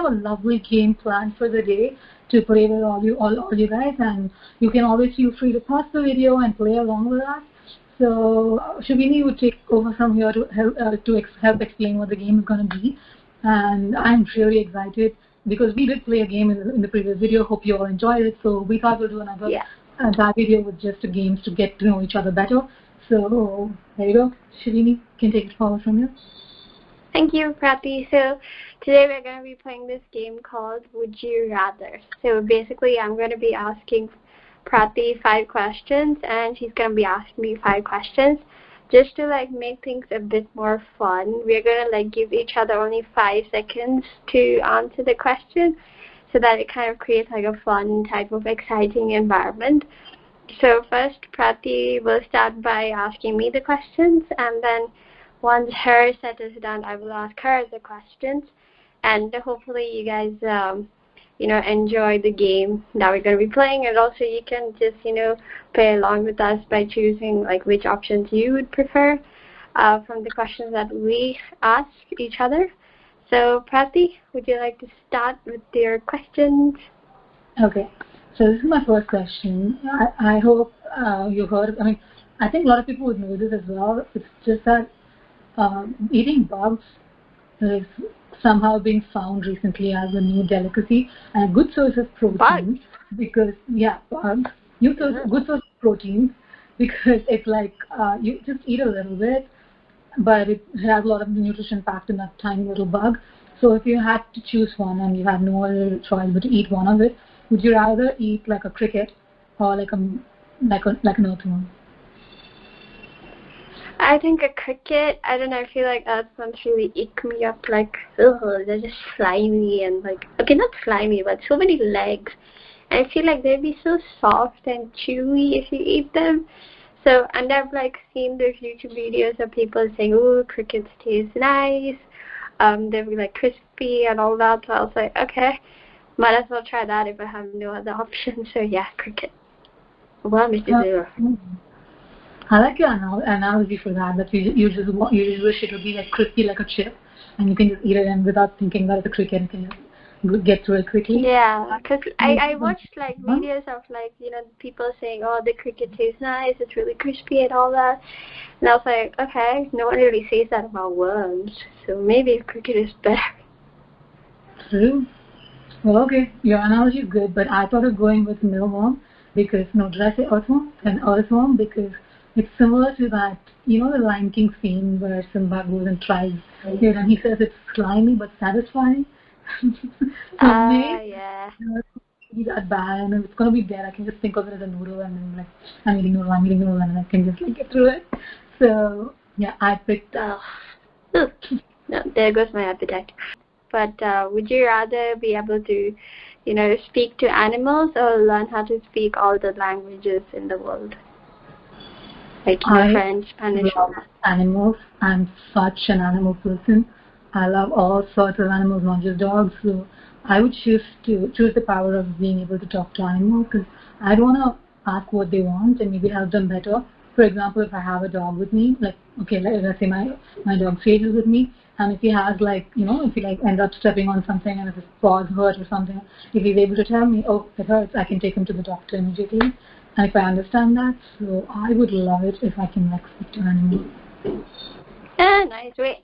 a lovely game planned for the day to play with all you guys, and you can always feel free to pause the video and play along with us. So Shavini would take over from here to help explain what the game is going to be, and I'm really excited because we did play a game in the previous video. Hope you all enjoyed it. So we thought we'll do another that video with just the games to get to know each other better. So there you go. Shavini can take it forward from here. Thank you, Prati. So today we're going to be playing this game called Would You Rather. So basically I'm going to be asking Prati 5 questions and she's going to be asking me 5 questions. Just to like make things a bit more fun, we're going to like give each other only 5 seconds to answer the question so that it kind of creates like a fun type of exciting environment. So first, Prati will start by asking me the questions, and then once her set is done, I will ask her the questions, and hopefully you guys, enjoy the game that we're going to be playing, and also you can just, play along with us by choosing like which options you would prefer from the questions that we ask each other. So Prati, would you like to start with your questions? Okay. So this is my first question. I hope you heard. I mean, I think a lot of people would know this as well. It's just that eating bugs is somehow being found recently as a new delicacy and a good source of protein. Bugs? Because bugs. Good source of protein because it's like you just eat a little bit, but it has a lot of nutrition packed in that tiny little bug. So if you had to choose one and you had no other choice but to eat one of it, would you rather eat like a cricket or like an earthworm? I think a cricket. I don't know. I feel like earthworms really ick me up. Like, ugh, they're just slimy and like, okay, not slimy, but so many legs. And I feel like they'd be so soft and chewy if you eat them. So, and I've like seen those YouTube videos of people saying, "Oh, crickets taste nice. They'll be like crispy and all that." So I was like, okay. Might as well try that if I have no other option. So yeah, cricket. Well, Mr. Zero. I like your analogy for that. That you just wish it would be like crispy like a chip, and you can just eat it and without thinking that it's a cricket, you can just get through it quickly. Yeah, because I watched like videos of like people saying, "Oh, the cricket tastes nice. It's really crispy and all that," and I was like, okay, no one really says that about worms, so maybe cricket is better. True. Well, okay, your analogy is good, but I thought of going with mealworm because, no, did I say earthworm? An earthworm because it's similar to that, the Lion King scene where Simba goes and tries it and he says it's slimy but satisfying. Yeah. Be that bad and it's going to be there. I can just think of it as a noodle and then like, I'm eating noodle and I can just like get through it. So, yeah, I picked No, there goes my appetite. But would you rather be able to, speak to animals or learn how to speak all the languages in the world? Like French, Spanish, love animals. I'm such an animal person. I love all sorts of animals, not just dogs. So I would choose the power of being able to talk to animals because I'd want to ask what they want and maybe help them better. For example, if I have a dog with me, let's say my dog Sage is with me, and if he has if he ends up stepping on something and if his paws hurt or something, if he's able to tell me, oh, it hurts, I can take him to the doctor immediately. And if I understand that, so I would love it if I can speak to animals. Nice. Wait.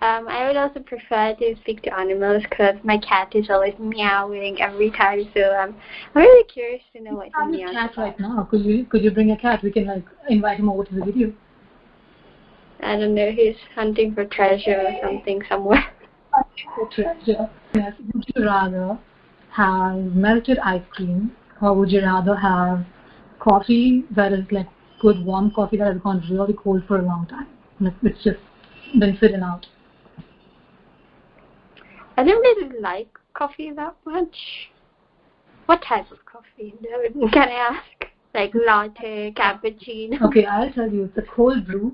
I would also prefer to speak to animals because my cat is always meowing every time. So I'm really curious to know what he meows cat about. Right now. Could you bring a cat? We can invite him over to the video. I don't know. He's hunting for treasure or something somewhere. Hunting for treasure. Yes. Would you rather have melted ice cream, or would you rather have coffee that is like good warm coffee that has gone really cold for a long time? It's just been sitting out. I don't really like coffee that much. What type of coffee? Can I ask? Like latte, cappuccino? Okay, I'll tell you. It's a cold brew.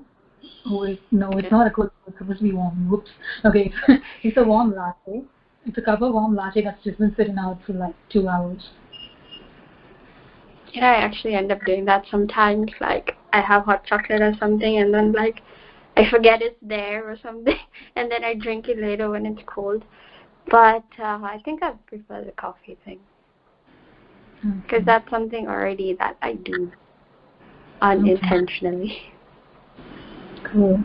Oh wait, no, it's not a cold brew. It's supposed to be warm. Whoops. Okay, it's a warm latte. It's a cup of warm latte that's just been sitting out for like 2 hours. Yeah, I actually end up doing that sometimes. Like I have hot chocolate or something, and then like I forget it's there or something, and then I drink it later when it's cold. But I think I prefer the coffee thing. Because that's something already that I do unintentionally. Cool.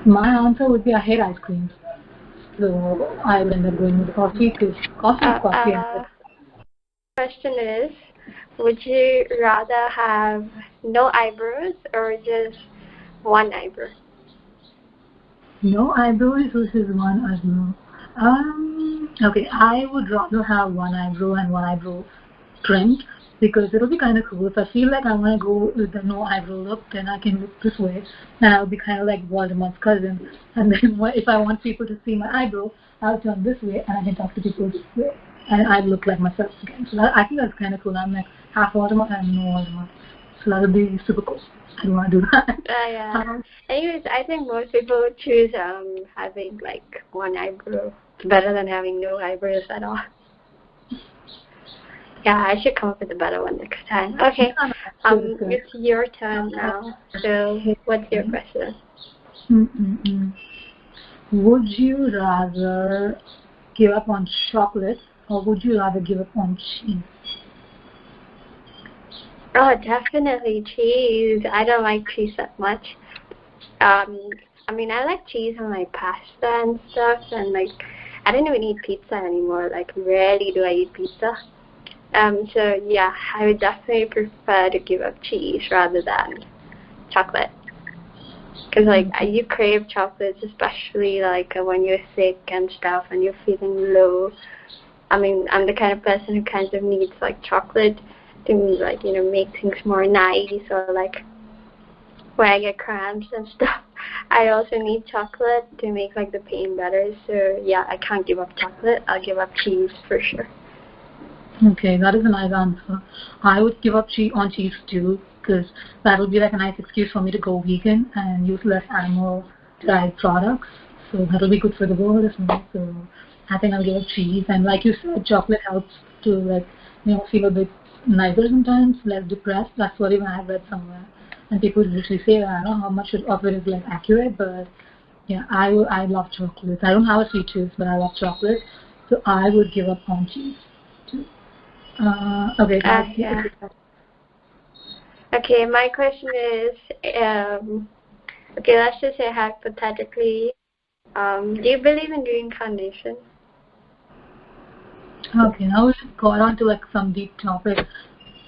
My answer would be I hate ice cream. So I would end up going with the coffee because coffee is coffee. Question is, would you rather have no eyebrows or just one eyebrow? No eyebrows versus one eyebrow. Okay, I would rather have one eyebrow and one eyebrow trimmed because it'll be kind of cool. If I feel like I want to go with the no eyebrow look, then I can look this way, and I'll be kind of like Voldemort's cousin. And then if I want people to see my eyebrow, I'll turn this way, and I can talk to people this way, and I look like myself again. So I think that's kind of cool. I'm like half Voldemort and no Voldemort, so that'll be super cool. I want to do that. Yeah. Anyways, I think most people would choose having like one eyebrow. It's better than having no eyebrows at all. Yeah, I should come up with a better one next time. Okay, it's your turn now. So, what's your question? Would you rather give up on chocolate or would you rather give up on cheese? Oh, definitely cheese. I don't like cheese that much. I mean, I like cheese on my pasta and stuff, and like, I don't even eat pizza anymore. Like, rarely do I eat pizza. So yeah, I would definitely prefer to give up cheese rather than chocolate. Cause like you crave chocolates, especially like when you're sick and stuff, and you're feeling low. I mean, I'm the kind of person who kind of needs like chocolate to like make things more nice, or like when I get cramps and stuff, I also need chocolate to make like the pain better. So yeah, I can't give up chocolate. I'll give up cheese for sure. Okay, that is a nice answer. I would give up on cheese too, because that would be like a nice excuse for me to go vegan and use less animal-derived products. So that'll be good for the world as well. So I think I'll give up cheese. And like you said, chocolate helps to like feel a bit nicer sometimes, less depressed. That's what even I've read somewhere. And people usually say that. I don't know how much of it is like accurate, but yeah, I love chocolate. I don't have a sweet tooth, but I love chocolate. So I would give up on cheese too. Okay. Yeah. Okay, my question is, okay, let's just say hypothetically, do you believe in reincarnation? Okay, now we got on to like some deep topic.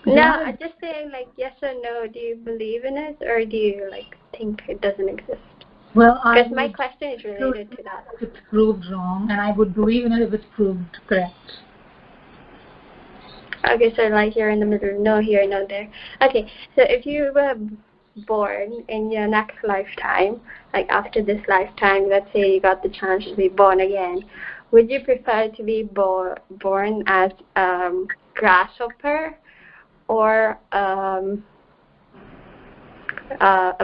No, I'm just saying like yes or no. Do you believe in it, or do you like think it doesn't exist? Well, because my question is related to that. If it's proved wrong, and I would believe in it if it's proved correct. Okay, so like you're in the middle, no here, no there. Okay, so if you were born in your next lifetime, like after this lifetime, let's say you got the chance to be born again, would you prefer to be born as grasshopper or a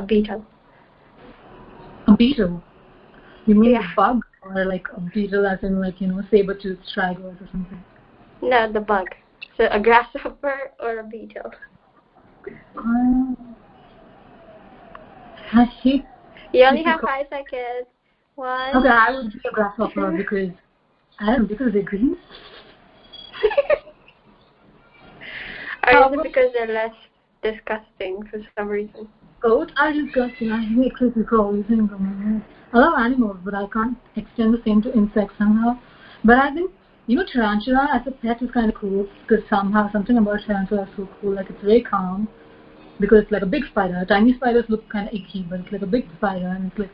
beetle? A beetle? You mean a bug, or like a beetle as in like saber-toothed stragglers or something? No, the bug. So a grasshopper or a beetle? I hate. You only have 5 seconds. 1. Okay, I would be a grasshopper because because they're green. Or is it because they're less disgusting for some reason? Goats are disgusting. I hate creepy crawlies. I love animals, but I can't extend the same to insects somehow. But I think tarantula as a pet is kind of cool because somehow something about tarantula is so cool. Like it's very calm because it's like a big spider. Tiny spiders look kind of icky, but it's like a big spider, and it's like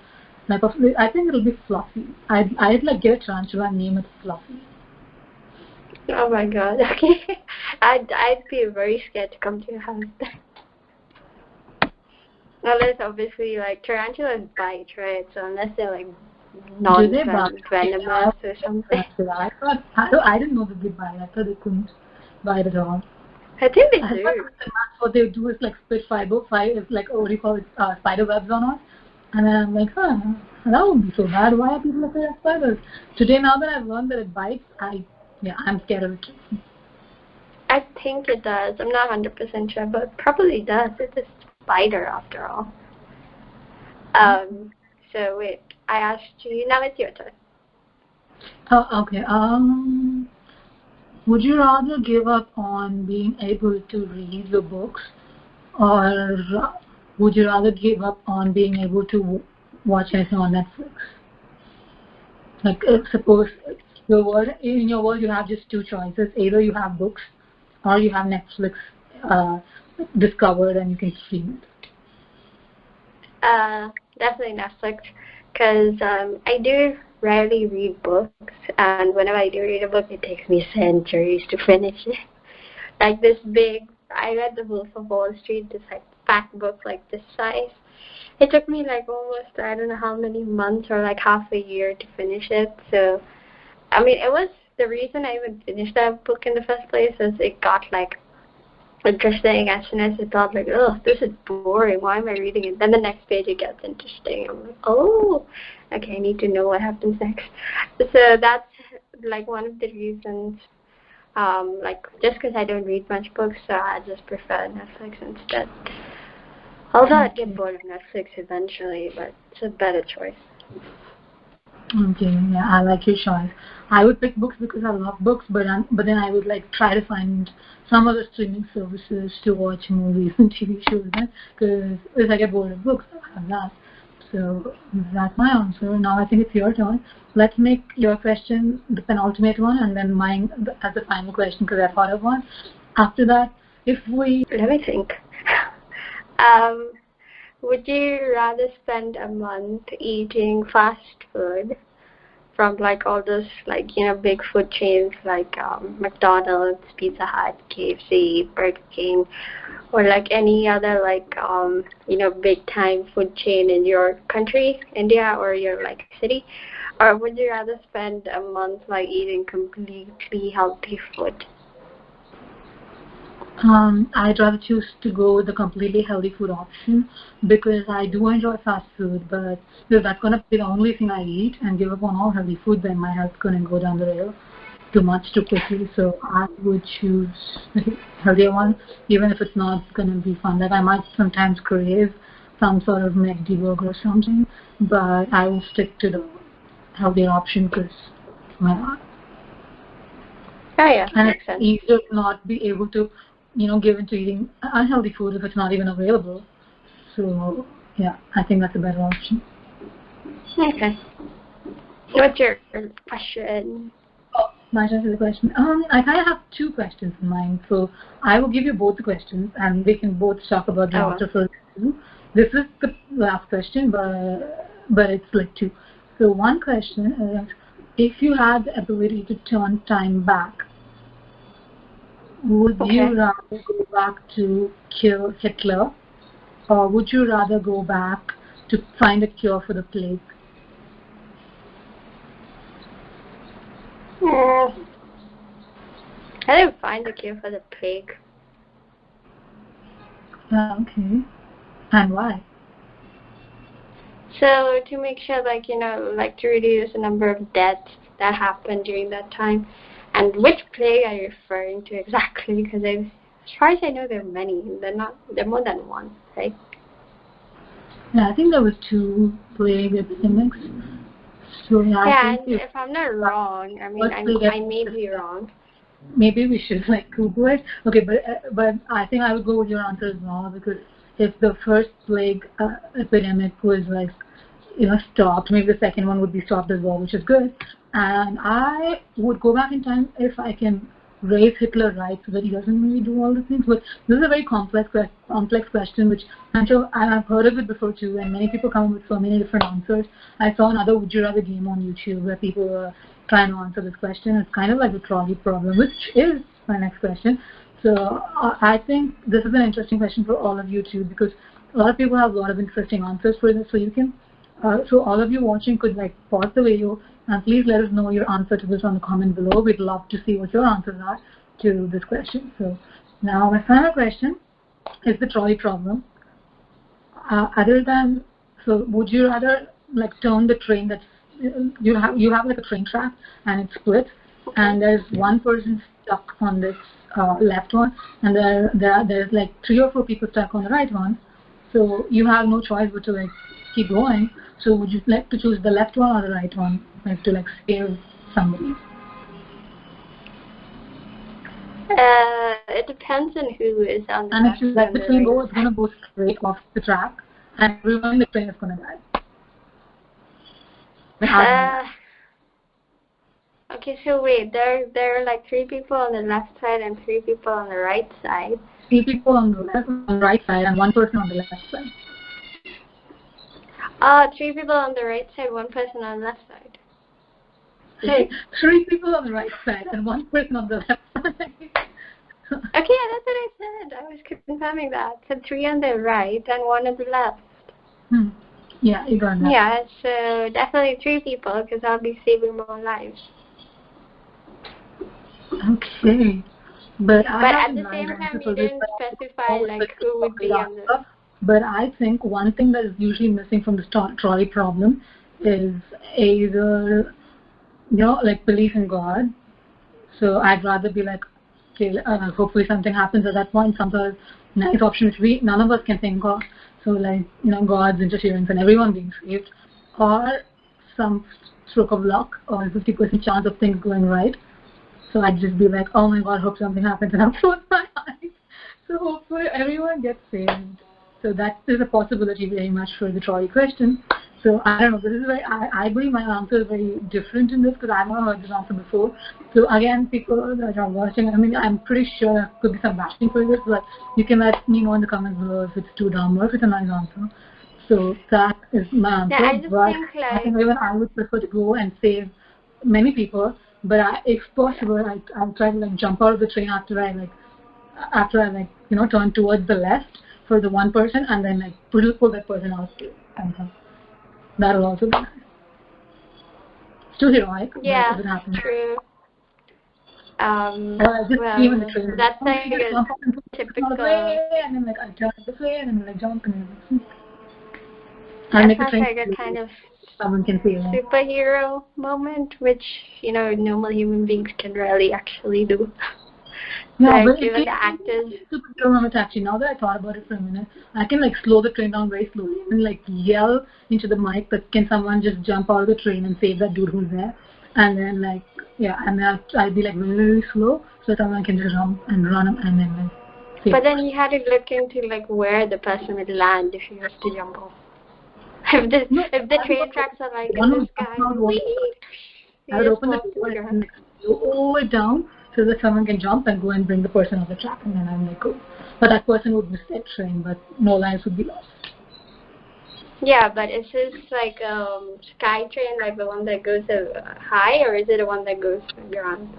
I think it'll be Fluffy. I'd like get a tarantula and name it Fluffy. Oh my god. Okay. I'd be very scared to come to your house. Unless obviously like tarantulas bite, right? So unless they're like non-venomous or something. I didn't know that they bite. I thought they couldn't bite at all. I think they do. That's what they do is like spit it's like what do you call it, spider webs on us. And then I'm like, that wouldn't be so bad. Why are people afraid of spiders? Today, now that I've learned that it bites, I'm scared of it too. I think it does. I'm not 100% sure, but it probably does. It's a spider after all. So wait, I asked you. Now it's your turn. Okay. Would you rather give up on being able to read your books, or would you rather give up on being able to watch anything on Netflix? Like, suppose in your world you have just two choices: either you have books, or you have Netflix uh, discovered and you can stream it. Definitely Netflix, because I do rarely read books, and whenever I do read a book, it takes me centuries to finish it. Like this big, I read The Wolf of Wall Street, this like fat book like this size. It took me like almost, I don't know how many months or like half a year to finish it. So, I mean, it was the reason I even finished that book in the first place is it got like interesting as soon as I thought like, oh, this is boring, why am I reading it? Then the next page it gets interesting. I'm like, oh, okay, I need to know what happens next. So that's like one of the reasons, like just because I don't read much books, so I just prefer Netflix instead. Although I'd get bored of Netflix eventually, but it's a better choice. Okay, yeah, I like your choice. I would pick books because I love books, but then I would like try to find some other streaming services to watch movies and TV shows. Because if I get bored of books, I have that. So that's my answer. Now I think it's your turn. Let's make your question the penultimate one, and then mine as the final question because I thought of one. After that, if we let me think. Would you rather spend a month eating fast food from like all those like big food chains like McDonald's, Pizza Hut, KFC, Burger King, or like any other like big time food chain in your country, India, or your like city, or would you rather spend a month like eating completely healthy food? I'd rather choose to go with the completely healthy food option because I do enjoy fast food, but if that's going to be the only thing I eat and give up on all healthy food, then my health's going to go down the rail too much too quickly. So I would choose the healthier one, even if it's not going to be fun. Like I might sometimes crave some sort of McD burger or something, but I will stick to the healthier option because why not? Oh yeah, And makes it's sense. easier to not be able to give into eating unhealthy food if it's not even available. So, yeah, I think that's a better option. Okay. What's your question? Oh, my turn for the question. I kind of have two questions in mind. So, I will give you both the questions and we can both talk about the answer for two. This is the last question, but it's like two. So, one question is, if you had the ability to turn time back, would you rather go back to kill Hitler, or would you rather go back to find a cure for the plague? I didn't find a cure for the plague. Okay. And why? So to make sure, like to reduce the number of deaths that happened during that time. And which plague are you referring to exactly? Because as far as I know, there are many. They're more than one, right? Yeah, I think there was two plague epidemics. So yeah, and if I'm not wrong, I mean, I may be wrong. Maybe we should like Google it. Okay, but I think I would go with your answer as well because if the first plague epidemic was like stopped, maybe the second one would be stopped as well, which is good. And I would go back in time if I can raise Hitler right so that he doesn't really do all the things. But this is a very complex question, which I'm sure I've heard of it before too, and many people come up with so many different answers. I saw another Would You Rather game on YouTube where people were trying to answer this question. It's kind of like the trolley problem, which is my next question. So I think this is an interesting question for all of you too, because a lot of people have a lot of interesting answers for this. So you can so all of you watching could like pause the video and please let us know your answer to this on the comment below. We'd love to see what your answers are to this question. So now my final question is the trolley problem. Would you rather like turn the train that's you have like a train track and it's split and there's one person stuck on this left one and there's like 3 or 4 people stuck on the right one. So you have no choice but to like keep going. So would you like to choose the left one or the right one, like to like save somebody? It depends on who is on the And left if you let and the the train go, right it's going to go straight off the track, and everyone in the train is going to die. side. Okay, so wait, there are like 3 people on the left side and 3 people on the right side. 3 people on the right side and 1 person on the left side. 3 people on the right side, 1 person on the left side. Hey, 3 people on the right side and 1 person on the left side. Okay, that's what I said. I was confirming that. So 3 on the right and 1 on the left. Yeah, you got that. Yeah, so definitely 3 people because I'll be saving more lives. Okay. But at the same time, you didn't specify like who would be on the... But I think one thing that is usually missing from the trolley problem is either, like belief in God. So I'd rather be like, okay, hopefully something happens at that point. Some sort of nice option which none of us can think of. So like, God's interference and everyone being saved, or some stroke of luck, or 50% chance of things going right. So I'd just be like, oh my God, hope something happens, and I'll close my eyes. So hopefully everyone gets saved. So that is a possibility very much for the trolley question. So I don't know, this is I believe my answer is very different in this because I've not heard this answer before. So again, people that are watching, I'm pretty sure there could be some bashing for this, but you can let me know in the comments below if it's too dumb or if it's a nice answer. So that is my answer. Yeah, I just think like... I think even I would prefer to go and save many people, but if possible, I'll try to like jump out of the train after I turn towards the left for the 1 person and then like pull that person out too. That'll also be nice. It's too heroic. Yeah, if it happens. true. Just even the train. That's like a typical... And then like I turn this way and then like jump and everything. That sounds like a kind of someone can feel superhero moment, which normal human beings can rarely actually do. Yeah, like but even the actors. Superhero moment actually. Now that I thought about it for a minute, I can like slow the train down very slowly and like yell into the mic that can someone just jump out of the train and save that dude who's there, and then like and then I'll be like really, really slow so someone can just jump and run and then like. But then you had to look into like where the person would land if he was to jump off. If the train tracks are like in the sky, I would open the door and slow it down so that someone can jump and go and bring the person on the track, and then I'm like, go. But that person would miss that train, but no lives would be lost. Yeah, but is this like sky train, like the one that goes high, or is it the one that goes ground?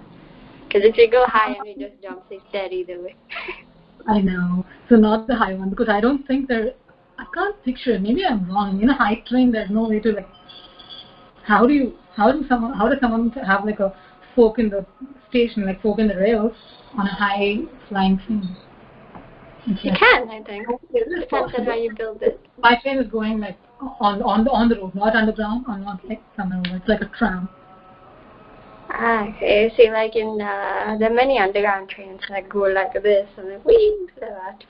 Because if you go high and you just jump, it's dead either way. I know. So not the high one, because I don't think I can't picture it. Maybe I'm wrong. In a high train, there's no way to like. How does someone have like a fork in the station, like fork in the rails on a high flying train? You can, I think. It depends on how you build it. My train is going like on the road, not underground, or not like somewhere over. It's like a tram. Okay. See, like in there are many underground trains that go like this and then whee, like that.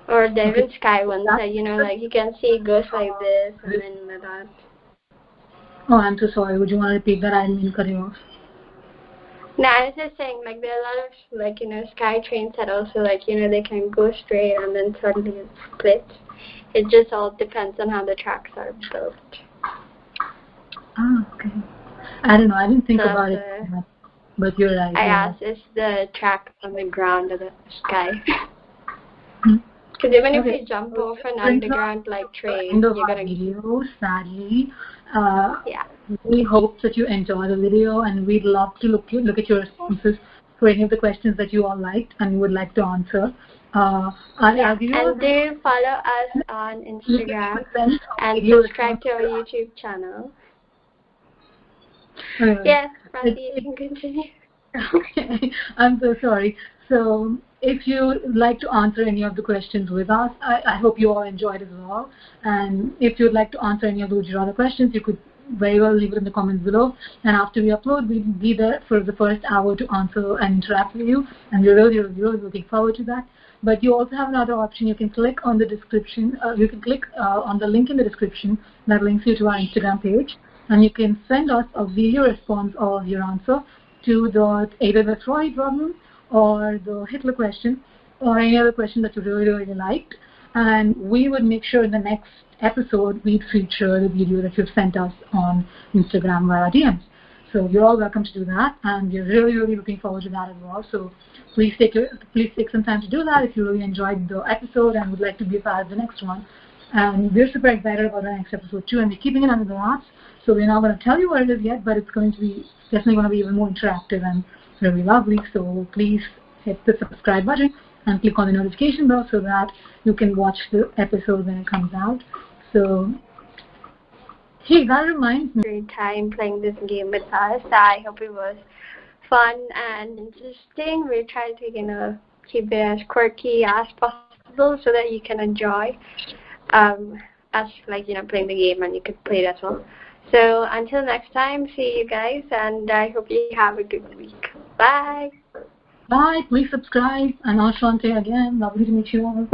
Or there is sky ones that like you can see it goes like this and then like that. Oh, I'm so sorry. Would you want to repeat that? I didn't mean to cut you off. No, I was just saying, like, there are a lot of, like, sky trains that also, like, they can go straight and then suddenly split. It just all depends on how the tracks are built. Ah, okay. I don't know. I didn't think about it, but you're right. I asked, is the track on the ground or the sky? Because even if you jump off an underground, like, train, you're going to... video, sadly. We hope that you enjoy the video, and we'd love to look at your responses for any of the questions that you all liked and would like to answer. And do follow us on Instagram and subscribe to our YouTube channel. Yes, Prati, you can continue. Okay, I'm so sorry. So if you like to answer any of the questions with us, I hope you all enjoyed as well. And if you'd like to answer any of those other questions, you could very well leave it in the comments below. And after we upload, we'll be there for the first hour to answer and interact with you. And we're really, really looking forward to that. But you also have another option. You can click on the description. You can click on the link in the description that links you to our Instagram page. and you can send us a video response of your answer to either the Trolly problem or the Hitler question or any other question that you really liked, and we would make sure in the next episode we'd feature the video that you've sent us on Instagram via DMs. So you're all welcome to do that, and we're really looking forward to that as well. So please take some time to do that if you really enjoyed the episode and would like to be a part of the next one. And we're super excited about the next episode too, and we're keeping it under the wraps. So we're not going to tell you what it is yet, but it's definitely going to be even more interactive and really lovely. So please hit the subscribe button and click on the notification bell so that you can watch the episode when it comes out. So, hey, that reminds me. Great time playing this game with us. I hope it was fun and interesting. We try to, keep it as quirky as possible so that you can enjoy us, playing the game, and you could play it as well. So until next time, see you guys, and I hope you have a good week. Bye. Bye. Please subscribe. And Ashante again. Lovely to meet you all.